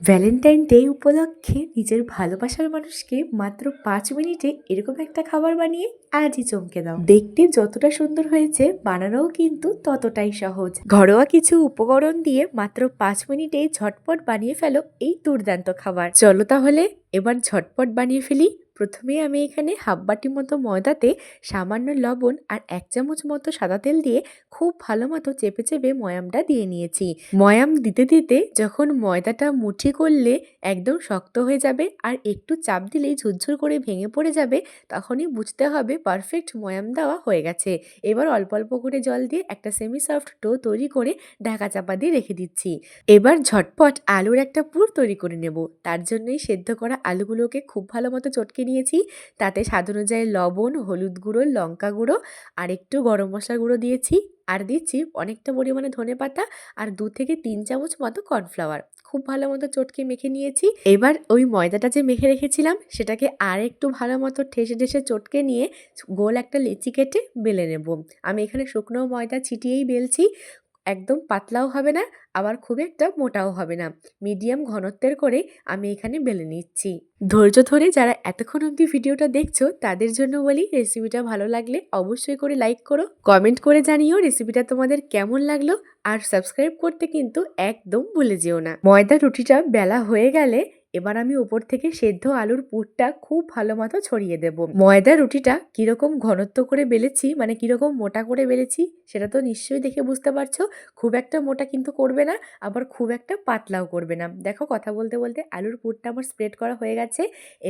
Valentine day উপলক্ষে নিজের ভালোবাসার মানুষকে মাত্র ৫ মিনিটে এরকম একটা খাবার বানিয়ে আজই চমকে দাও। দেখতে যতটা সুন্দর হয়েছে বানানোও কিন্তু ততটাই সহজ। ঘরোয়া কিছু উপকরণ দিয়ে মাত্র ৫ মিনিটেই ঝটপট বানিয়ে ফেলো এই দুর্দান্ত খাবার। চলো তাহলে এবার ঝটপট বানিয়ে ফেলি। প্রথমে আমি এখানে হাফ বাটি মতো ময়দাতে সামান্য লবণ আর ১ চামচ মতো সাদা তেল দিয়ে খুব ভালো মতো চেপে চেপে ময়ামটা দিয়ে নিয়েছি। ময়াম দিতে দিতে যখন ময়দাটা মুঠি করলে একদম শক্ত হয়ে যাবে আর একটু চাপ দিলেই ঝুরঝুর করে ভেঙে পড়ে যাবে, তখনই বুঝতে হবে পারফেক্ট ময়াম দেওয়া হয়ে গেছে। এবার অল্প অল্প করে জল দিয়ে একটা সেমি সফট ডো তৈরি করে ঢাকা চাপা দিয়ে রেখে দিচ্ছি। এবার ঝটপট আলুর একটা পুর তৈরি করে নেব। তার জন্যই সেদ্ধ করা আলুগুলোকে খুব ভালো মতো চটকে নিয়েছি। তাতে স্বাদ অনুযায়ী লবণ, হলুদ গুঁড়ো, লঙ্কা গুঁড়ো আর একটু গরম মশলা গুঁড়ো দিয়েছি। আর দিচ্ছি অনেকটা পরিমাণে ধনেপাতা আর ২ থেকে ৩ চামচ মতো কর্নফ্লাওয়ার। খুব ভালো মতো চটকে মেখে নিয়েছি। এবার ওই ময়দাটা যে মেখে রেখেছিলাম সেটাকে আর একটু ভালো মতো ঠেসে ঠেসে চটকে নিয়ে গোল একটা লেচি কেটে বেলে নেব। আমি এখানে শুকনো ময়দা ছিটিয়েই বেলছি। একদম পাতলাও হবে না, আবার খুব একটা মোটাও হবে না। মিডিয়াম ঘনত্বের করে আমি এখানে বেলে নিচ্ছি। ধৈর্য ধরে যারা এতক্ষণ অবধি ভিডিওটা দেখছো তাদের জন্য বলি, রেসিপিটা ভালো লাগলে অবশ্যই করে লাইক করো, কমেন্ট করে জানিও রেসিপিটা তোমাদের কেমন লাগলো, আর সাবস্ক্রাইব করতে কিন্তু একদম ভুলে যেও না। ময়দা রুটিটা বেলা হয়ে গেলে এবার আমি উপর থেকে সেদ্ধ আলুর পুরটা খুব ভালো মতো ছড়িয়ে দেব। ময়দা রুটিটা কিরকম ঘনত্ব করে বেলেছি, মানে কিরকম মোটা করে বেলেছি সেটা তো নিশ্চয়ই দেখে বুঝতে পারছো। খুব একটা মোটা কিন্তু করবে না, আবার খুব একটা পাতলাও করবে না। দেখো কথা বলতে বলতে আলুর পুরটা আমার স্প্রেড করা হয়ে গেছে।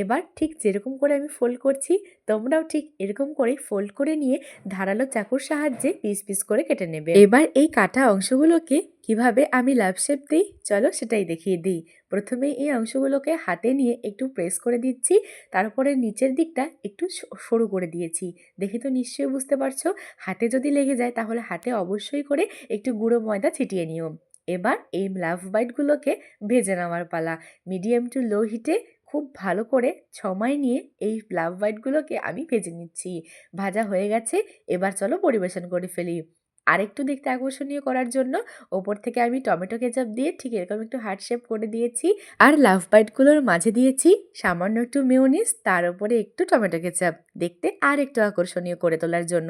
এবার ঠিক যেরকম করে আমি ফোল্ড করছি তোমরাও ঠিক এরকম করে ফোল্ড করে নিয়ে ধারালো চাকুর সাহায্যে পিস পিস করে কেটে নেবে। এবার এই কাটা অংশগুলোকে কিভাবে আমি লাভ শেপ দিই চলো সেটাই দেখিয়ে দিই। প্রথমে এই অংশগুলোকে হাতে নিয়ে একটু প্রেস করে দিচ্ছি, তারপরে নিচের দিকটা একটু সরু করে দিয়েছি। দেখে তো নিশ্চয়ই বুঝতে পারছো। হাতে যদি লেগে যায় তাহলে হাতে অবশ্যই করে একটু গুঁড়ো ময়দা ছিটিয়ে নিও। এবার এই লাভ বাইটগুলোকে ভেজে নেওয়ার পালা। মিডিয়াম টু লো হিটে খুব ভালো করে সময় নিয়ে এই লাভ বাইটগুলোকে আমি ভেজে নিচ্ছি। ভাজা হয়ে গেছে, এবার চলো পরিবেশন করে ফেলি। আরেকটু দেখতে আকর্ষণীয় করার জন্য ওপর থেকে আমি টমেটো কেচাপ দিয়ে ঠিক এরকম একটু হার্ট শেপ করে দিয়েছি। আর লাভ বাইটগুলোর মাঝে দিয়েছি সামান্য একটু মেয়োনিজ, তার উপরে একটু টমেটো কেচাপ, দেখতে আর একটু আকর্ষণীয় করে তোলার জন্য।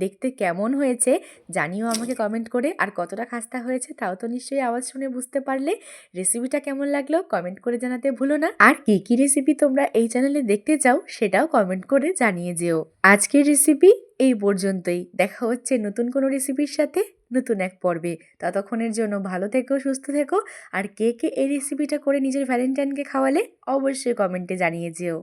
দেখতে কেমন হয়েছে জানিও আমাকে কমেন্ট করে, আর কতটা খাস্তা হয়েছে তাও তো নিশ্চয়ই আওয়াজ শুনে বুঝতে পারলে। রেসিপিটা কেমন লাগলো কমেন্ট করে জানাতে ভুলো না, আর কি কি রেসিপি তোমরা এই চ্যানেলে দেখতে চাও সেটাও কমেন্ট করে জানিয়ে যেও। আজকের রেসিপি এই পর্যন্তই। দেখা হচ্ছে নতুন কোনো রেসিপির সাথে নতুন এক পর্বে। ততক্ষণের জন্য ভালো থেকো, সুস্থ থেকো। আর কে কে এই রেসিপিটা করে নিজের ভ্যালেন্টাইনকে খাওয়ালে অবশ্যই কমেন্টে জানিয়ে যেও।